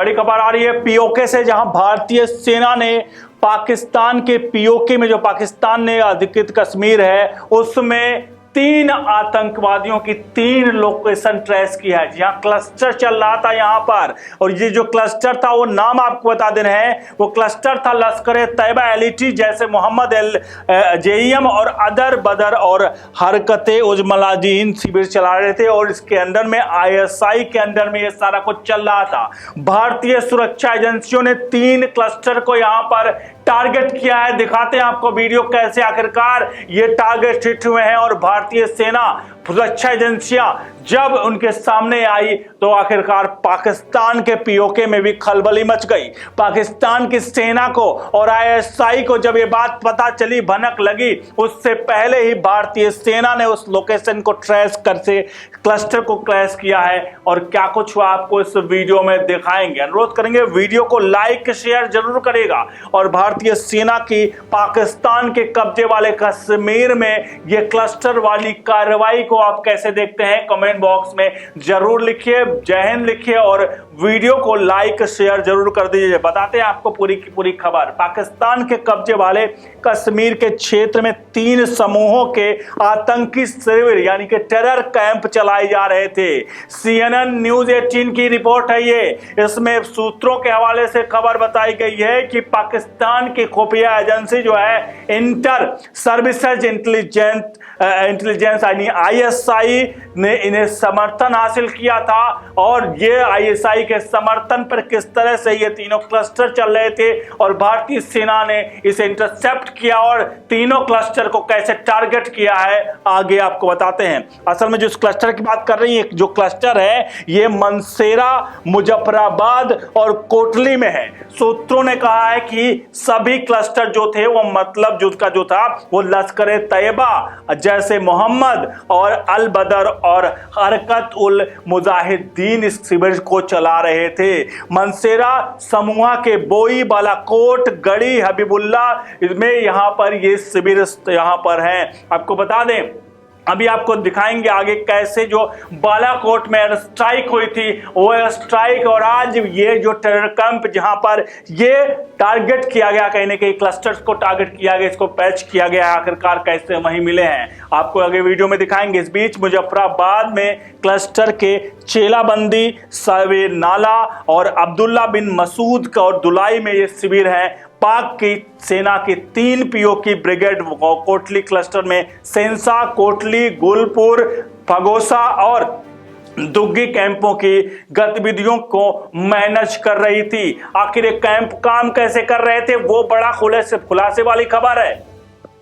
बड़ी खबर आ रही है पीओके से, जहां भारतीय सेना ने पाकिस्तान के पीओके में, जो पाकिस्तान ने अधिकृत कश्मीर है, उसमें 3 आतंकवादियों की 3 लोकेशन ट्रेस किया है। जहां क्लस्टर चल रहा था यहां पर, और ये जो क्लस्टर था वो नाम आपको बता दे रहे हैं, वो क्लस्टर था लश्कर तैयबा एलिटी, जैसे मोहम्मद जेईएम और अदर बदर और हरकते उजमलादीन शिविर चला रहे थे, और इसके अंदर में आईएसआई के अंदर में ये सारा कुछ चल रहा था। भारतीय सुरक्षा एजेंसियों ने 3 क्लस्टर को यहां पर टारगेट किया है। दिखाते हैं आपको वीडियो कैसे आखिरकार ये टारगेट हिट हुए हैं, और भारतीय सेना सुरक्षा एजेंसियां जब उनके सामने आई तो आखिरकार पाकिस्तान के पीओके में भी खलबली मच गई। पाकिस्तान की सेना को और आईएसआई को जब ये बात पता चली, भनक लगी, उससे पहले ही भारतीय सेना ने उस लोकेशन को ट्रेस कर से क्लस्टर को क्रैश किया है। और क्या कुछ हुआ आपको इस वीडियो में दिखाएंगे। अनुरोध करेंगे वीडियो को लाइक शेयर जरूर करेगा, और भारतीय सेना की पाकिस्तान के कब्जे वाले कश्मीर में ये क्लस्टर वाली कार्रवाई को आप कैसे देखते हैं, कमेंट बॉक्स में जरूर लिखिए। जय हिंद लिखिए और वीडियो को लाइक शेयर जरूर कर दीजिए। बताते हैं आपको पूरी की पूरी खबर। पाकिस्तान के कब्जे वाले कश्मीर के क्षेत्र में 3 समूहों के आतंकी शिविर यानी कि टेरर कैंप चलाए जा रहे थे। CNN न्यूज 18 की रिपोर्ट है ये। इसमें सूत्रों के हवाले से खबर बताई गई है कि पाकिस्तान की खुफिया एजेंसी जो है इंटर सर्विसेज इंटेलिजेंस यानी ISI ने इन्हें समर्थन हासिल किया था, और ये ISI के समर्थन पर किस तरह से ये तीनों क्लस्टर चल रहे थे, और भारतीय सेना ने इसे इंटरसेप्ट किया और तीनों क्लस्टर को कैसे टारगेट किया है, आगे आपको बताते हैं। असल में जो इस क्लस्टर की बात कर रही है, जो क्लस्टर है ये मनसेरा, मुजफ्फराबाद और कोटली में है। सूत्रों ने कहा है कि सभी क्लस्टर जो थे वो मतलब जो था वो लश्कर तैयबा जैसे मोहम्मद और अल बदर और हरकत उल मुजाहिदीन इस शिविर को चला रहे थे। मनसेरा समूह के बोई, बालाकोट, गढ़ी, हबीबुल्ला में यहाँ पर ये शिविर यहाँ पर हैं। आपको बता दें, अभी आपको दिखाएंगे आगे कैसे जो बालाकोट में एयर स्ट्राइक हुई थी, वो एयर स्ट्राइक, और आज ये जो टेरर कैंप जहां पर ये टारगेट किया गया, कहीं ना कहीं क्लस्टर्स को टारगेट किया गया, इसको पैच किया गया, आखिरकार कैसे वहीं मिले हैं आपको आगे वीडियो में दिखाएंगे। इस बीच मुजफ्फराबाद में क्लस्टर के चेलाबंदी, सवेर नाला और अब्दुल्ला बिन मसूद का और दुलाई में ये शिविर है। पाक की सेना की 3 पीओके ब्रिगेड कोटली क्लस्टर में सेंसा, कोटली, गुलपुर, फगोसा और दुग्गी कैंपों की गतिविधियों को मैनेज कर रही थी। आखिर ये कैंप काम कैसे कर रहे थे, वो बड़ा खुलासे वाली खबर है,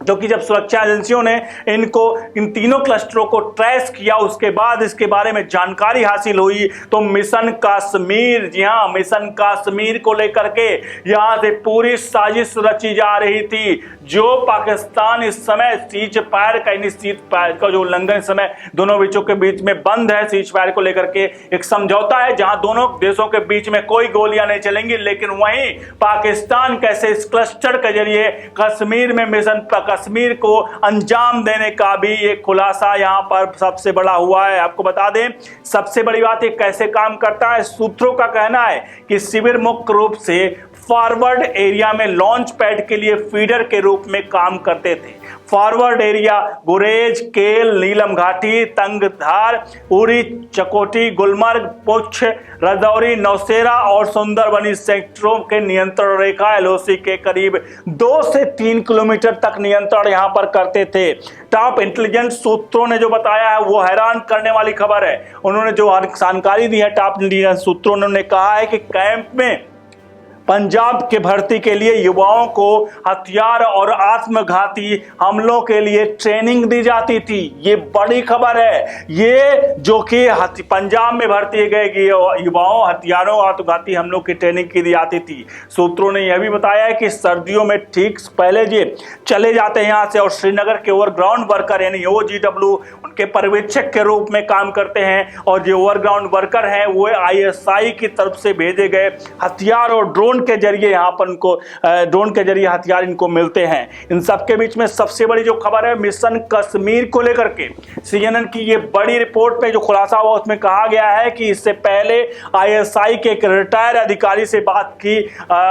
क्योंकि जब सुरक्षा एजेंसियों ने इन तीनों क्लस्टरों को ट्रेस किया, उसके बाद इसके बारे में जानकारी हासिल हुई, तो मिशन कश्मीर, जी हाँ, मिशन कश्मीर को लेकर के यहां से पूरी साजिश रची जा रही थी। जो पाकिस्तान इस समय सीज फायर का जो उल्लंघन इस समय दोनों देशों के बीच में बंद है, सीज फायर को लेकर के एक समझौता है जहां दोनों देशों के बीच में कोई गोलियां नहीं चलेंगी, लेकिन वहीं पाकिस्तान कैसे इस क्लस्टर के जरिए कश्मीर में मिशन कश्मीर को अंजाम देने का भी एक खुलासा यहां पर सबसे बड़ा हुआ है। आपको बता दें, सबसे बड़ी बात ये कैसे काम करता है। सूत्रों का कहना है कि शिविर मुख्य रूप से फॉरवर्ड एरिया में लॉन्च पैड के लिए फीडर के रूप में काम करते थे। फॉरवर्ड एरिया गुरेज, केल, नीलम घाटी, तंगधार, उरी, चकोटी, गुलमर्ग, पुंछ, रजौरी, नौशेरा और सुंदरबनी सेक्टरों के नियंत्रण रेखा LOC के करीब 2 से 3 किलोमीटर तक नियंत्रण यहां पर करते थे। टॉप इंटेलिजेंस सूत्रों ने जो बताया है वो हैरान करने वाली खबर है। उन्होंने जो जानकारी दी है टॉप इंटेलिजेंस सूत्रों ने कहा है कि कैंप में पंजाब के भर्ती के लिए युवाओं को हथियार और आत्मघाती हमलों के लिए ट्रेनिंग दी जाती थी। ये बड़ी खबर है, ये जो कि पंजाब में भर्ती गए युवाओं हथियारों और आत्मघाती हमलों की ट्रेनिंग की दी जाती थी। सूत्रों ने यह भी बताया है कि सर्दियों में ठीक पहले ये चले जाते हैं यहाँ से, और श्रीनगर के ओवरग्राउंड वर्कर यानी OGW उनके पर्यवेक्षक के रूप में काम करते हैं, और जो ओवरग्राउंड वर्कर हैं वो ISI की तरफ से भेजे गए हथियार और ड्रोन ड्रोन के जरिए यहाँ पर उनको ड्रोन के जरिए हथियार इनको मिलते हैं। इन सबके बीच में सबसे बड़ी जो खबर है मिशन कश्मीर को लेकर के, CNN की ये बड़ी रिपोर्ट पे जो खुलासा हुआ उसमें कहा गया है कि इससे पहले ISI के एक रिटायर अधिकारी से बात की,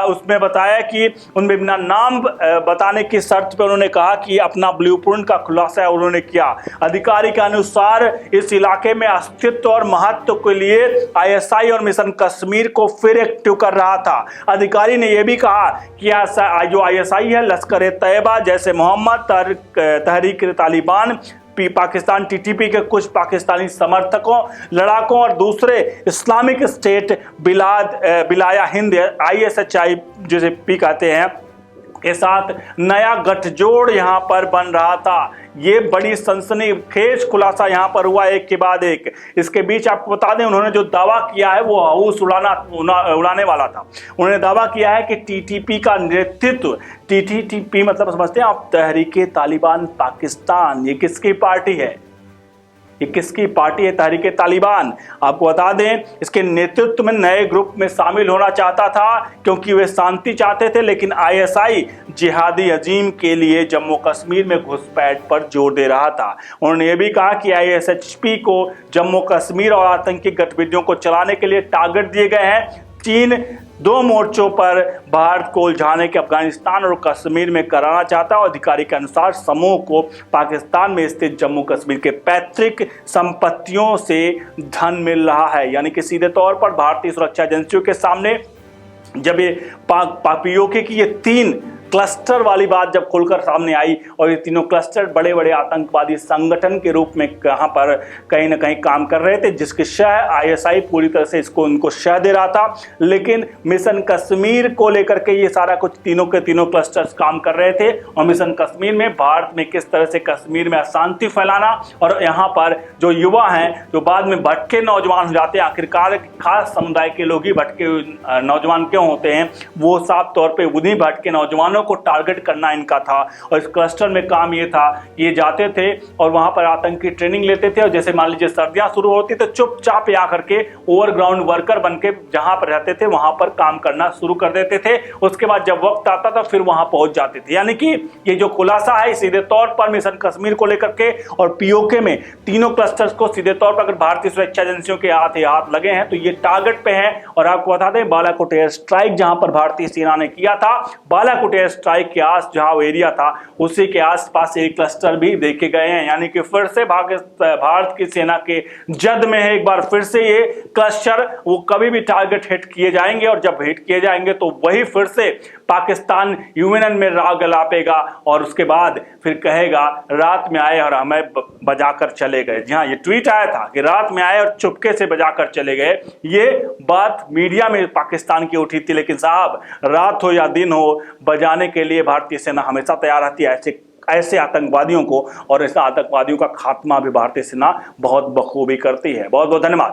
उसमें बताया कि उनमें बिना नाम बताने की शर्त पे उन्होंने कहा कि अपना ब्लूप्रिंट का खुलासा उन्होंने किया। अधिकारी के अनुसार इस इलाके में अस्तित्व और महत्व के लिए ISI और मिशन कश्मीर को फिर एक्टिव कर रहा था। अधिकारी ने यह भी कहा कि जो ISI है लश्कर-ए-तैयबा जैसे मोहम्मद तहरीक तालिबान पाकिस्तान TTP के कुछ पाकिस्तानी समर्थकों, लड़ाकों और दूसरे इस्लामिक स्टेट बिलाया हिंद ISHI जिसे भी कहते हैं के साथ नया गठजोड़ यहां पर बन रहा था। ये बड़ी सनसनीखेज खुलासा यहां पर हुआ एक के बाद एक। इसके बीच आपको बता दें उन्होंने जो दावा किया है वो हाउस उड़ाने वाला था। उन्होंने दावा किया है कि TTP का नेतृत्व, TTP मतलब समझते हैं आप, तहरीके तालिबान पाकिस्तान, ये किसकी पार्टी है? ये किसकी पार्टी है? तहरीके तालिबान। आपको बता दें इसके नेतृत्व में नए ग्रुप में शामिल होना चाहता था क्योंकि वे शांति चाहते थे, लेकिन ISI जिहादी अजीम के लिए जम्मू कश्मीर में घुसपैठ पर जोर दे रहा था। उन्होंने ये भी कहा कि ISHP को जम्मू कश्मीर और आतंकी गतिविधियों को चलाने के लिए टारगेट दिए गए हैं। चीन दो मोर्चों पर भारत को उलझाने के अफगानिस्तान और कश्मीर में कराना चाहता है। अधिकारी के अनुसार समूह को पाकिस्तान में स्थित जम्मू कश्मीर के पैतृक संपत्तियों से धन मिल रहा है। यानी कि सीधे तौर पर भारतीय सुरक्षा एजेंसियों के सामने जब ये POK की ये 3 क्लस्टर वाली बात जब खुलकर सामने आई और ये तीनों क्लस्टर बड़े बड़े आतंकवादी संगठन के रूप में कहां पर कहीं ना कहीं काम कर रहे थे, जिसके शह ISI पूरी तरह से उनको शह दे रहा था। लेकिन मिशन कश्मीर को लेकर के ये सारा कुछ तीनों के तीनों क्लस्टर्स काम कर रहे थे और मिशन कश्मीर में भारत में किस तरह से कश्मीर में अशांति फैलाना और यहाँ पर जो युवा हैं जो बाद में भटके नौजवान हो जाते हैं, आखिरकार खास समुदाय के लोग ही भटके नौजवान क्यों होते हैं, वो साफ तौर पर उन्हीं भटके नौजवानों को टारगेट करना इनका था। और इस क्लस्टर में काम ये था कि ये जाते थे और वहां पर आतंकी ट्रेनिंग लेते थे और जैसे मान लीजिए सर्दियां शुरू होती तो चुपचाप या करके ओवरग्राउंड वर्कर बनके जहां पर रहते थे वहां पर काम करना शुरू कर देते थे। उसके बाद जब वक्त आता था फिर वहां पहुंच जाते थे। यानी कि ये जो खुलासा है सीधे तौर पर मिशन कश्मीर को लेकर के और POK में तीनों क्लस्टर्स को सीधे तौर पर अगर भारतीय सुरक्षा एजेंसियों के हाथ लगे हैं तो ये टारगेट पे हैं। और आपको बता दें बालाकोट एयर स्ट्राइक जहां पर भारतीय सेना ने किया था, बालाकोट एयर स्ट्राइक के जहां वो एरिया था उसी के आसपास एक क्लस्टर भी देखे गए हैं। यानी कि फिर से भारत की सेना के जद में है एक बार फिर से ये क्लस्टर, वो कभी भी टारगेट हिट किए जाएंगे और जब हिट किए जाएंगे तो वही फिर से पाकिस्तान यूएनएन में राग गलापेगा और उसके बाद फिर कहेगा रात में आए और हमें बजाकर चले गए। जी हाँ, ये ट्वीट आया था कि रात में आए और चुपके से बजाकर चले गए। ये बात मीडिया में पाकिस्तान की उठी थी, लेकिन साहब रात हो या दिन हो बजाने के लिए भारतीय सेना हमेशा तैयार रहती है ऐसे आतंकवादियों को, और ऐसे आतंकवादियों का खात्मा भी भारतीय सेना बहुत बखूबी करती है। बहुत बहुत धन्यवाद।